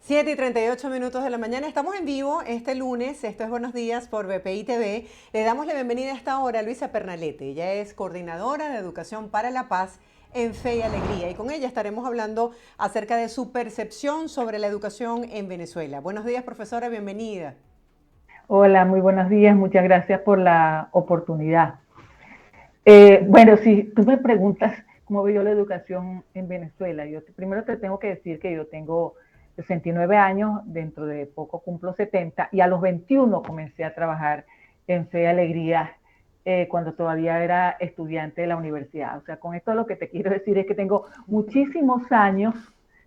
7:38 de la mañana, estamos en vivo este lunes, esto es Buenos Días por BPI TV. Le damos la bienvenida a esta hora a Luisa Pernalete, ella es coordinadora de Educación para la Paz en Fe y Alegría y con ella estaremos hablando acerca de su percepción sobre la educación en Venezuela. Buenos días, profesora, bienvenida. Hola, muy buenos días, muchas gracias por la oportunidad. Bueno, si tú me preguntas cómo veo yo la educación en Venezuela, primero te tengo que decir que yo tengo 69 años, dentro de poco cumplo 70, y a los 21 comencé a trabajar en Fe y Alegría cuando todavía era estudiante de la universidad. O sea, con esto lo que te quiero decir es que tengo muchísimos años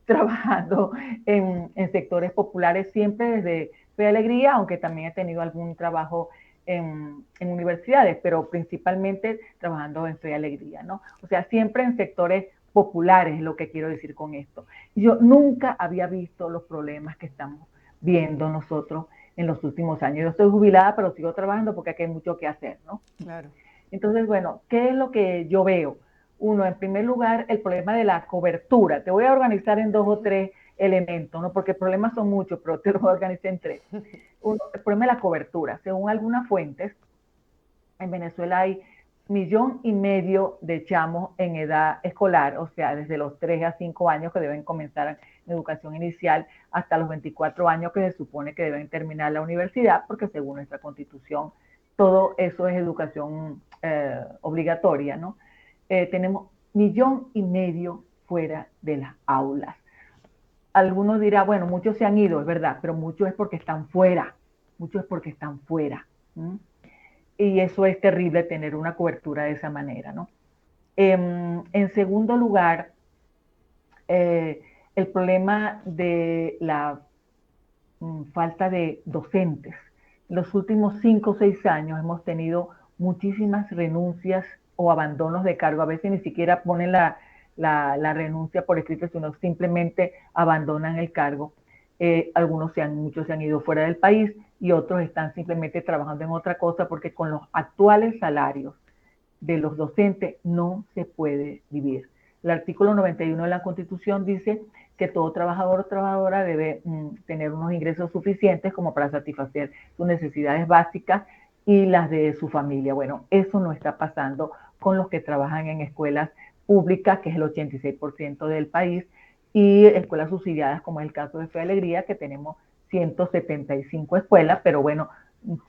trabajando en sectores populares, siempre desde Fe y Alegría, aunque también he tenido algún trabajo en universidades, pero principalmente trabajando en Fe y Alegría, ¿no? O sea, siempre en sectores populares es lo que quiero decir con esto. Yo nunca había visto los problemas que estamos viendo nosotros en los últimos años. Yo estoy jubilada, pero sigo trabajando porque aquí hay mucho que hacer, ¿no? Claro. Entonces, bueno, ¿qué es lo que yo veo? Uno, en primer lugar, el problema de la cobertura. Te voy a organizar en dos o tres elementos, ¿no? Porque problemas son muchos, pero te los voy a organizar en tres. Uno, el problema de la cobertura. Según algunas fuentes, en Venezuela hay 1,5 millones de chamos en edad escolar, o sea, desde los 3 a 5 años que deben comenzar en educación inicial hasta los 24 años que se supone que deben terminar la universidad, porque según nuestra constitución todo eso es educación obligatoria, ¿no? Tenemos 1,5 millones fuera de las aulas. Algunos dirán, bueno, muchos se han ido, es verdad, pero muchos es porque están fuera, muchos es porque están fuera. ¿Mm? Y eso es terrible, tener una cobertura de esa manera, ¿no? En segundo lugar, eh, el problema de la falta de docentes. En los últimos 5 o 6 años hemos tenido muchísimas renuncias o abandonos de cargo. A veces ni siquiera ponen la renuncia por escrito, sino simplemente abandonan el cargo. Muchos se han ido fuera del país y otros están simplemente trabajando en otra cosa porque con los actuales salarios de los docentes no se puede vivir. El artículo 91 de la Constitución dice que todo trabajador o trabajadora debe tener unos ingresos suficientes como para satisfacer sus necesidades básicas y las de su familia. Bueno, eso no está pasando con los que trabajan en escuelas públicas, que es el 86% del país, y escuelas subsidiadas, como es el caso de Fe Alegría, que tenemos 175 escuelas, pero bueno,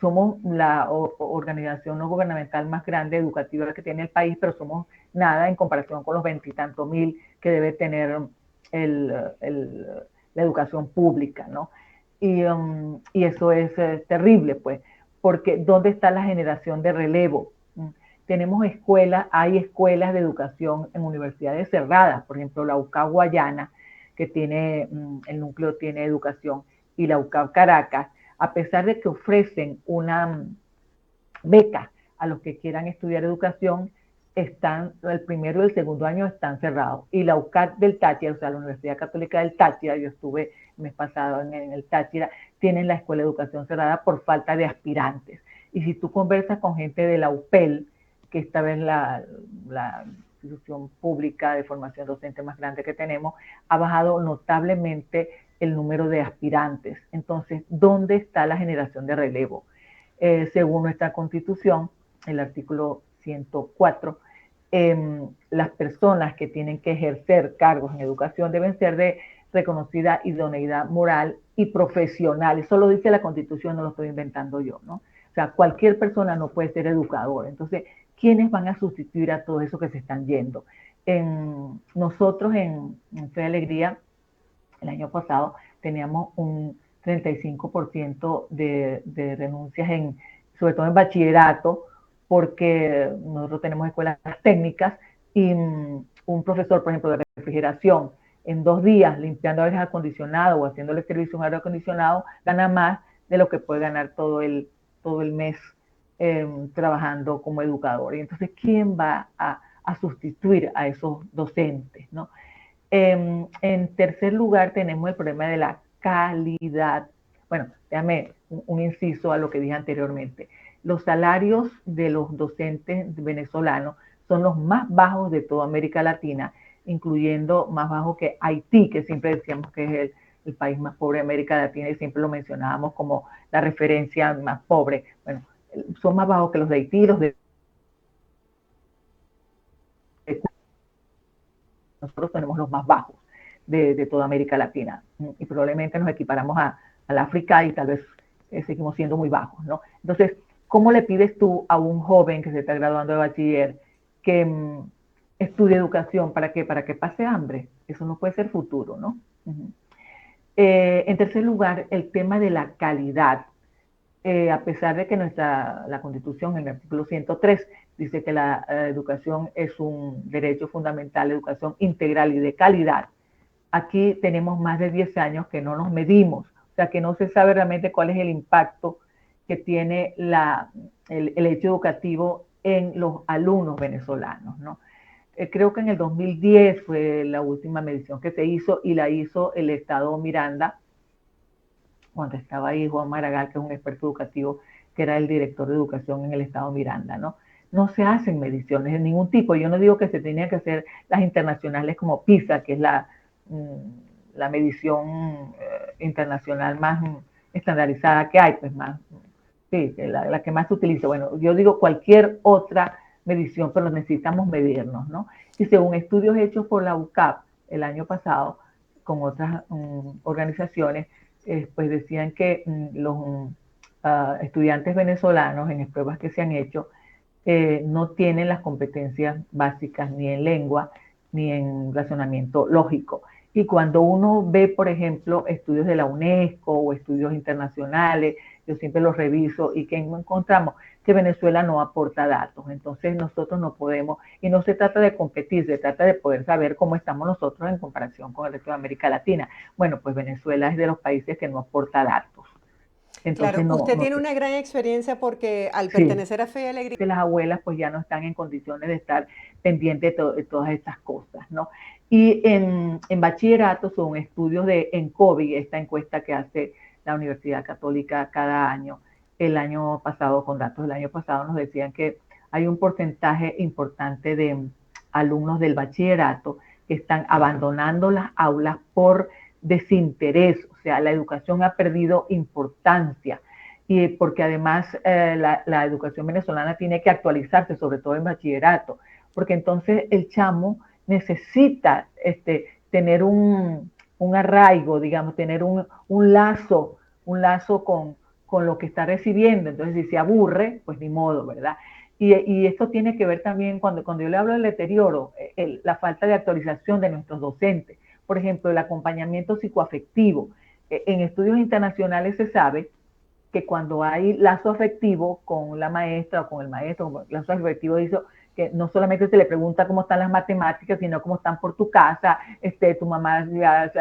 somos la organización no gubernamental más grande educativa que tiene el país, pero somos nada en comparación con los 20 y tantos mil que debe tener el, el, la educación pública, ¿no? Y eso es terrible, pues, porque ¿dónde está la generación de relevo? Tenemos escuelas, hay escuelas de educación en universidades cerradas, por ejemplo, la UCAP Guayana, que tiene, el núcleo tiene educación, y la UCAP Caracas, a pesar de que ofrecen una beca a los que quieran estudiar educación, están, el primero y el segundo año están cerrados. Y la UCAT del Táchira, o sea, la Universidad Católica del Táchira, yo estuve el mes pasado en el Táchira, tienen la Escuela de Educación cerrada por falta de aspirantes. Y si tú conversas con gente de la UPEL, que esta vez la institución pública de formación docente más grande que tenemos, ha bajado notablemente el número de aspirantes. Entonces, ¿dónde está la generación de relevo? Según nuestra constitución, el artículo 104, las personas que tienen que ejercer cargos en educación deben ser de reconocida idoneidad moral y profesional. Eso lo dice la constitución, no lo estoy inventando yo, ¿no? O sea, cualquier persona no puede ser educador. Entonces, ¿quiénes van a sustituir a todo eso que se están yendo? Nosotros en Fe de Alegría, el año pasado, teníamos un 35% de renuncias, sobre todo en bachillerato, porque nosotros tenemos escuelas técnicas y un profesor, por ejemplo, de refrigeración, en 2 días limpiando aires acondicionados o haciéndole servicio a un aire acondicionado, gana más de lo que puede ganar todo el mes trabajando como educador. Y entonces, ¿quién va a sustituir a esos docentes, ¿no? En tercer lugar, tenemos el problema de la calidad. Bueno, déjame un inciso a lo que dije anteriormente. Los salarios de los docentes venezolanos son los más bajos de toda América Latina, incluyendo más bajo que Haití, que siempre decíamos que es el país más pobre de América Latina, y siempre lo mencionábamos como la referencia más pobre. Bueno, son más bajos que los de Haití, los de nosotros tenemos los más bajos de toda América Latina, y probablemente nos equiparamos al África y tal vez seguimos siendo muy bajos, ¿no? Entonces, ¿cómo le pides tú a un joven que se está graduando de bachiller que estudie educación para que pase hambre? Eso no puede ser futuro, ¿no? En tercer lugar, el tema de la calidad. A pesar de que la Constitución, en el artículo 103, dice que la educación es un derecho fundamental, educación integral y de calidad, aquí tenemos más de 10 años que no nos medimos, o sea, que no se sabe realmente cuál es el impacto que tiene el hecho educativo en los alumnos venezolanos, ¿no? Creo que en el 2010 fue la última medición que se hizo, y la hizo el Estado Miranda, cuando estaba ahí Juan Maragall, que es un experto educativo, que era el director de educación en el Estado Miranda, ¿no? No se hacen mediciones de ningún tipo. Yo no digo que se tenían que hacer las internacionales como PISA, que es la medición internacional más estandarizada que hay, pues más, sí, la que más se utiliza. Bueno, yo digo cualquier otra medición, pero necesitamos medirnos, ¿no? Y según estudios hechos por la UCAP el año pasado, con otras organizaciones, pues decían que los estudiantes venezolanos en las pruebas que se han hecho no tienen las competencias básicas ni en lengua ni en razonamiento lógico. Y cuando uno ve, por ejemplo, estudios de la UNESCO o estudios internacionales, yo siempre los reviso, y que encontramos que Venezuela no aporta datos. Entonces nosotros no podemos, y no se trata de competir, se trata de poder saber cómo estamos nosotros en comparación con el resto de América Latina. Bueno, pues Venezuela es de los países que no aporta datos. Entonces Claro, usted no tiene una gran experiencia porque al sí, pertenecer a Fe y Alegría, las abuelas pues ya no están en condiciones de estar pendientes de todas estas cosas, ¿no? Y en bachillerato son estudios de ENCOVI, esta encuesta que hace la Universidad Católica cada año. El año pasado, con datos del año pasado, nos decían que hay un porcentaje importante de alumnos del bachillerato que están abandonando las aulas por desinterés, o sea, la educación ha perdido importancia, y porque además la educación venezolana tiene que actualizarse, sobre todo en bachillerato, porque entonces el chamo necesita tener un arraigo, digamos, tener un lazo con lo que está recibiendo. Entonces, si se aburre, pues ni modo, ¿verdad? Y esto tiene que ver también, cuando yo le hablo del deterioro, la falta de actualización de nuestros docentes. Por ejemplo, el acompañamiento psicoafectivo. En estudios internacionales se sabe que cuando hay lazo afectivo con la maestra o con el maestro, lazo afectivo dice que no solamente se le pregunta cómo están las matemáticas, sino cómo están por tu casa, tu mamá ya,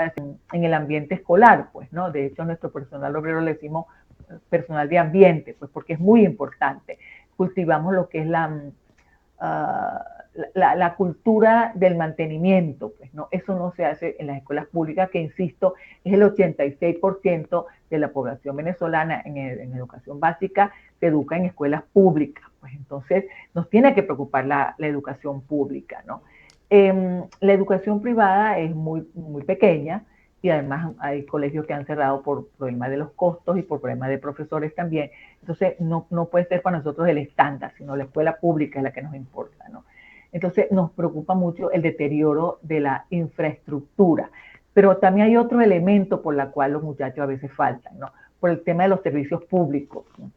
en el ambiente escolar, pues, ¿no? De hecho, a nuestro personal obrero le decimos personal de ambiente, pues porque es muy importante. Cultivamos lo que es la cultura del mantenimiento, pues, ¿no? Eso no se hace en las escuelas públicas, que insisto, es el 86% de la población venezolana en educación básica se educa en escuelas públicas, pues entonces nos tiene que preocupar la educación pública, ¿no? La educación privada es muy pequeña, y además hay colegios que han cerrado por problemas de los costos y por problemas de profesores también. Entonces no puede ser para nosotros el estándar, sino la escuela pública es la que nos importa, ¿no? Entonces nos preocupa mucho el deterioro de la infraestructura, pero también hay otro elemento por el cual los muchachos a veces faltan, ¿no? Por el tema de los servicios públicos, ¿no?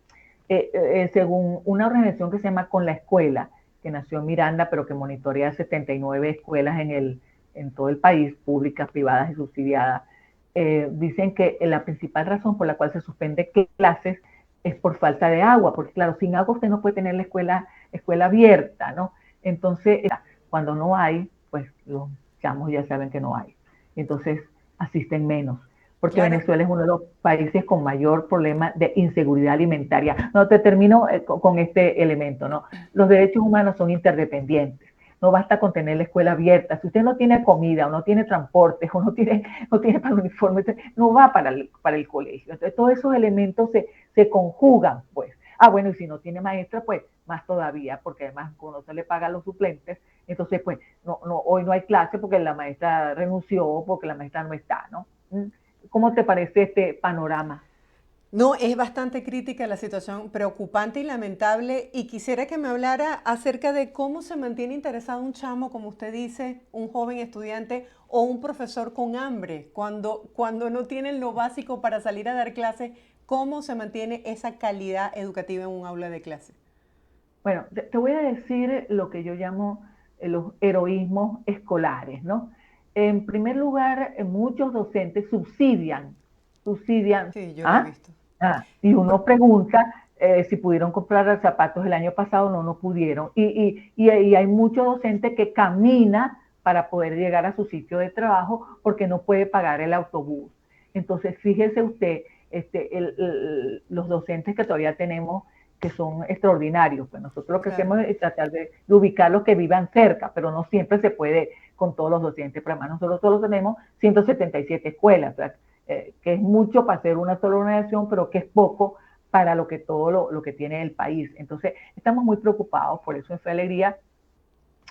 Según una organización que se llama Con la Escuela, que nació en Miranda, pero que monitorea 79 escuelas en todo el país, públicas, privadas y subsidiadas, dicen que la principal razón por la cual se suspende clases es por falta de agua, porque claro, sin agua usted no puede tener la escuela abierta, ¿no? Entonces, cuando no hay, pues los chamos ya saben que no hay. Entonces, asisten menos, porque claro, Venezuela es uno de los países con mayor problema de inseguridad alimentaria. No, te termino con este elemento, ¿no? Los derechos humanos son interdependientes. No basta con tener la escuela abierta. Si usted no tiene comida, o no tiene transporte, o no tiene para el uniforme, no va para el colegio. Entonces, todos esos elementos se conjugan, pues. Bueno, y si no tiene maestra, pues más todavía, porque además cuando se le paga los suplentes, entonces pues hoy no hay clase porque la maestra renunció, porque la maestra no está, ¿no? ¿Cómo te parece este panorama? No, es bastante crítica la situación, preocupante y lamentable. Y quisiera que me hablara acerca de cómo se mantiene interesado un chamo, como usted dice, un joven estudiante o un profesor con hambre, cuando no tienen lo básico para salir a dar clases, cómo se mantiene esa calidad educativa en un aula de clase. Bueno, te voy a decir lo que yo llamo los heroísmos escolares, ¿no? En primer lugar, muchos docentes subsidian, Sí, yo lo he ¿ah? visto. Y uno pregunta si pudieron comprar zapatos el año pasado, no pudieron. Y hay muchos docentes que camina para poder llegar a su sitio de trabajo porque no puede pagar el autobús. Entonces, fíjese usted, los docentes que todavía tenemos que son extraordinarios. Pues nosotros lo que Claro. hacemos es tratar de ubicar los que vivan cerca, pero no siempre se puede con todos los docentes. Pero además nosotros solo tenemos 177 escuelas, o sea, que es mucho para hacer una sola organización, pero que es poco para lo que todo lo que tiene el país. Entonces, estamos muy preocupados, por eso en Fe Alegría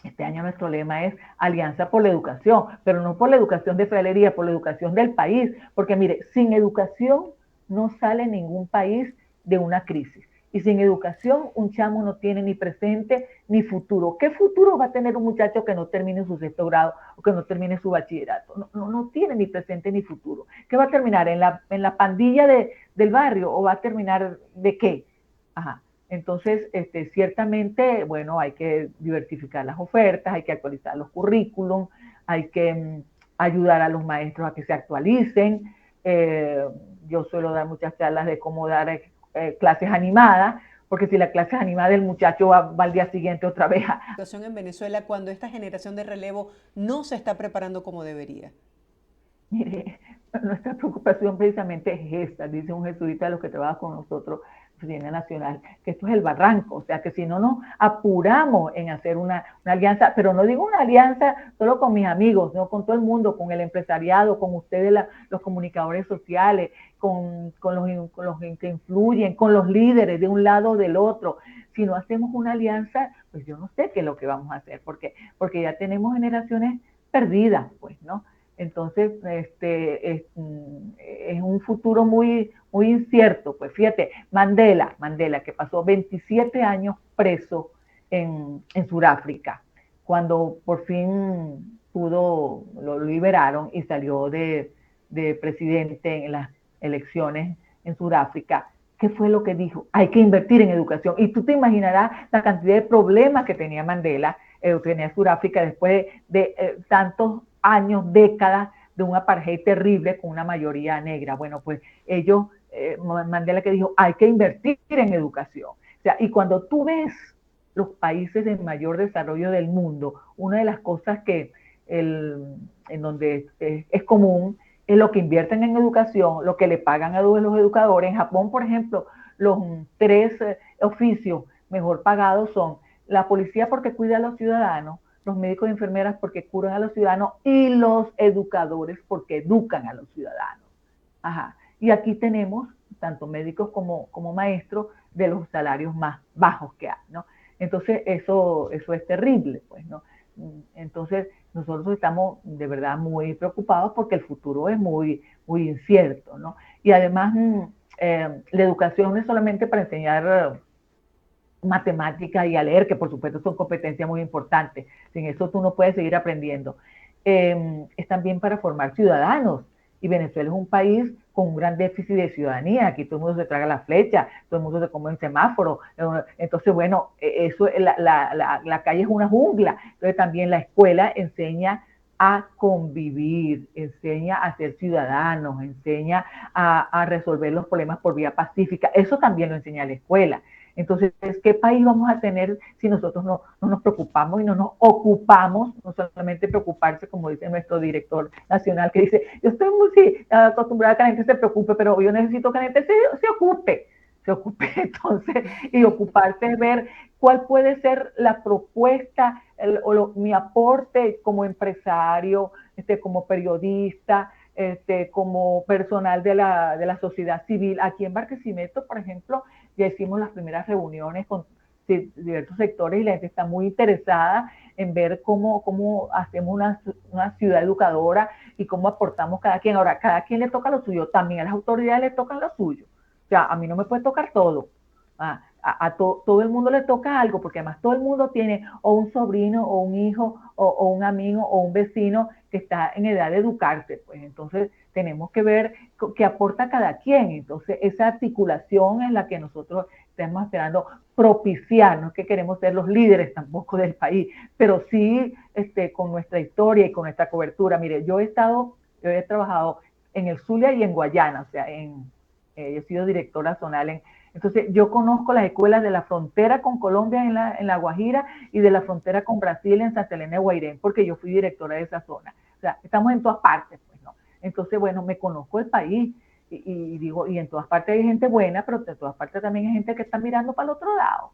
este año nuestro lema es Alianza por la Educación, pero no por la educación de Fe Alegría, por la educación del país, porque mire, sin educación no sale ningún país de una crisis. Y sin educación, un chamo no tiene ni presente ni futuro. ¿Qué futuro va a tener un muchacho que no termine su sexto grado o que no termine su bachillerato? No tiene ni presente ni futuro. ¿Qué va a terminar? ¿En la pandilla del barrio o va a terminar de qué? Ajá. Entonces, ciertamente, bueno, hay que diversificar las ofertas, hay que actualizar los currículums, hay que ayudar a los maestros a que se actualicen. Eh, yo suelo dar muchas charlas de cómo dar clases animadas, porque si la clase es animada, el muchacho va al día siguiente otra vez a... Situación en Venezuela cuando esta generación de relevo no se está preparando como debería. Mire, nuestra preocupación precisamente es esta, dice un jesuita de los que trabaja con nosotros, Oficina Nacional, que esto es el barranco, o sea, que si no nos apuramos en hacer una alianza, pero no digo una alianza solo con mis amigos, sino con todo el mundo, con el empresariado, con ustedes, los comunicadores sociales, con los que influyen, con los líderes de un lado o del otro. Si no hacemos una alianza, pues yo no sé qué es lo que vamos a hacer, porque ya tenemos generaciones perdidas, pues, ¿no? Entonces, es un futuro muy incierto. Pues fíjate, Mandela, que pasó 27 años preso en Sudáfrica, cuando por fin lo liberaron y salió de presidente en las elecciones en Sudáfrica. ¿Qué fue lo que dijo? Hay que invertir en educación. Y tú te imaginarás la cantidad de problemas que tenía Mandela, que tenía Sudáfrica después de tantos años, décadas de un apartheid terrible con una mayoría negra. Bueno, pues ellos, Mandela que dijo, hay que invertir en educación. O sea, y cuando tú ves los países de mayor desarrollo del mundo, una de las cosas que en donde es común es lo que invierten en educación, lo que le pagan a los educadores. En Japón, por ejemplo, los tres oficios mejor pagados son la policía porque cuida a los ciudadanos, los médicos y enfermeras porque curan a los ciudadanos y los educadores porque educan a los ciudadanos. Ajá. Y aquí tenemos tanto médicos como maestros de los salarios más bajos que hay, ¿no? Entonces, eso es terrible, pues, ¿no? Entonces, nosotros estamos de verdad muy preocupados porque el futuro es muy incierto, ¿no? Y además, la educación no es solamente para enseñar matemática y a leer, que por supuesto son competencias muy importantes. Sin eso tú no puedes seguir aprendiendo. Es también para formar ciudadanos. Y Venezuela es un país con un gran déficit de ciudadanía. Aquí todo el mundo se traga la flecha, todo el mundo se come un semáforo. Entonces, bueno, eso, la calle es una jungla. Entonces también la escuela enseña a convivir, enseña a ser ciudadanos, enseña a resolver los problemas por vía pacífica. Eso también lo enseña la escuela. Entonces, ¿qué país vamos a tener si nosotros no nos preocupamos y no nos ocupamos? No solamente preocuparse, como dice nuestro director nacional, que dice, yo estoy muy acostumbrada a que la gente se preocupe, pero yo necesito que la gente se ocupe. Se ocupe entonces, y ocuparse es ver cuál puede ser la propuesta mi aporte como empresario, como periodista, como personal de la sociedad civil. Aquí en Barquisimeto, por ejemplo, ya hicimos las primeras reuniones con diversos sectores y la gente está muy interesada en ver cómo hacemos una ciudad educadora y cómo aportamos cada quien. Ahora, cada quien le toca lo suyo, también a las autoridades le tocan lo suyo. O sea, a mí no me puede tocar todo. Todo el mundo le toca algo, porque además todo el mundo tiene o un sobrino, o un hijo, o un amigo, o un vecino que está en edad de educarse. Pues entonces tenemos que ver qué aporta cada quien. Entonces esa articulación es la que nosotros estamos esperando propiciar. No es que queremos ser los líderes tampoco del país, pero sí con nuestra historia y con nuestra cobertura. Mire, yo he trabajado en el Zulia y en Guayana, o sea, he sido directora zonal entonces yo conozco las escuelas de la frontera con Colombia en la Guajira y de la frontera con Brasil en Santa Elena de Guairén, porque yo fui directora de esa zona. O sea, estamos en todas partes, pues, ¿no? Entonces, bueno, me conozco el país y digo, y en todas partes hay gente buena, pero en todas partes también hay gente que está mirando para el otro lado.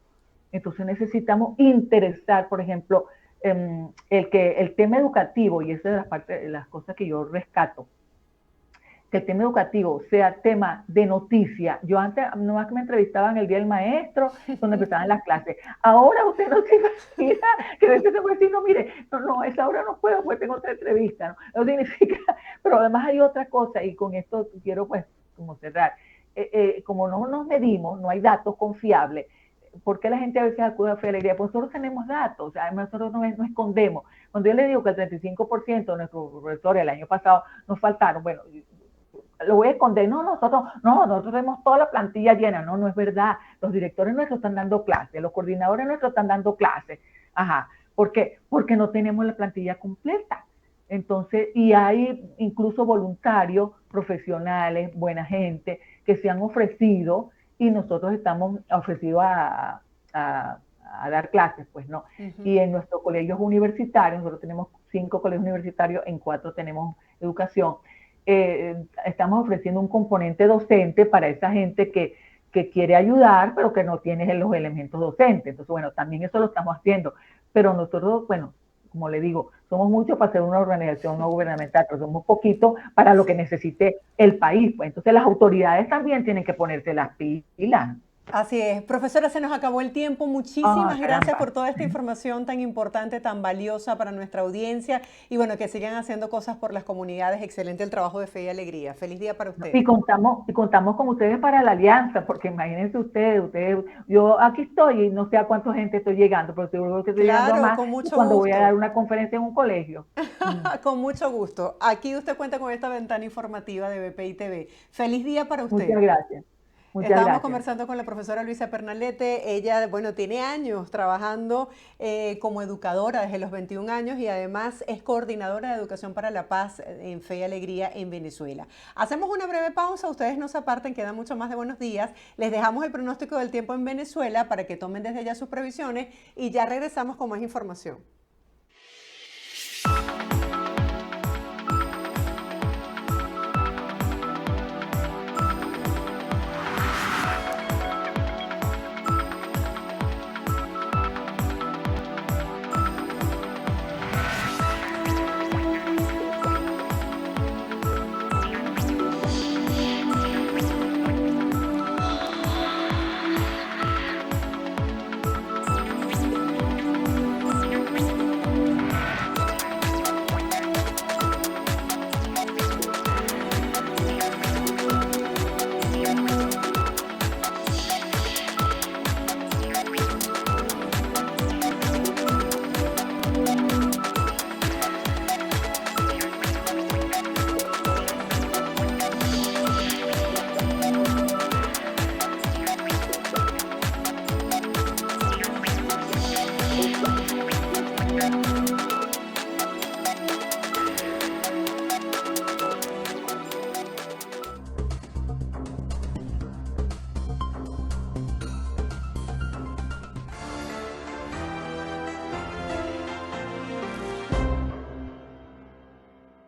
Entonces necesitamos interesar, por ejemplo, el tema educativo, y esa es las cosas que yo rescato, que el tema educativo sea tema de noticia. Yo antes, nomás que me entrevistaban el día del maestro, donde empezaban las clases. Ahora usted no se imagina que a veces se puede decir, no, mire, no, esa hora no puedo, pues tengo otra entrevista. No significa, pero además hay otra cosa, y con esto quiero pues como cerrar. Como no nos medimos, no hay datos confiables. ¿Por qué la gente a veces acude a Fe y Alegría? Pues nosotros tenemos datos, o sea, nosotros no escondemos. Cuando yo le digo que el 35% de nuestros profesores el año pasado nos faltaron, bueno, lo voy a esconder, nosotros tenemos toda la plantilla llena, no es verdad, los directores nuestros están dando clases, los coordinadores nuestros están dando clases, ¿por qué? Porque no tenemos la plantilla completa, entonces, y hay incluso voluntarios, profesionales, buena gente, que se han ofrecido, y nosotros estamos ofrecidos a dar clases, pues no, y en nuestros colegios universitarios, nosotros tenemos 5 colegios universitarios, en 4 tenemos educación, estamos ofreciendo un componente docente para esa gente que quiere ayudar, pero que no tiene los elementos docentes. Entonces, bueno, también eso lo estamos haciendo. Pero nosotros, bueno, como le digo, somos muchos para ser una organización no gubernamental, pero somos poquitos para lo que necesite el país. Pues entonces las autoridades también tienen que ponerse las pilas. Así es. Profesora, se nos acabó el tiempo. Muchísimas gracias por toda esta información tan importante, tan valiosa para nuestra audiencia. Y bueno, que sigan haciendo cosas por las comunidades. Excelente el trabajo de Fe y Alegría. Feliz día para ustedes. Y contamos con ustedes para la alianza, porque imagínense ustedes, yo aquí estoy y no sé a cuánta gente estoy llegando, pero seguro que estoy llegando a más con mucho cuando gusto. voy a dar una conferencia en un colegio. Con mucho gusto. Aquí usted cuenta con esta ventana informativa de BPI TV. Feliz día para usted. Muchas gracias. Estábamos conversando con la profesora Luisa Pernalete. Ella, bueno, tiene años trabajando como educadora desde los 21 años y además es coordinadora de Educación para la Paz en Fe y Alegría en Venezuela. Hacemos una breve pausa, ustedes no se aparten, queda mucho más de Buenos Días. Les dejamos el pronóstico del tiempo en Venezuela para que tomen desde ya sus previsiones y ya regresamos con más información.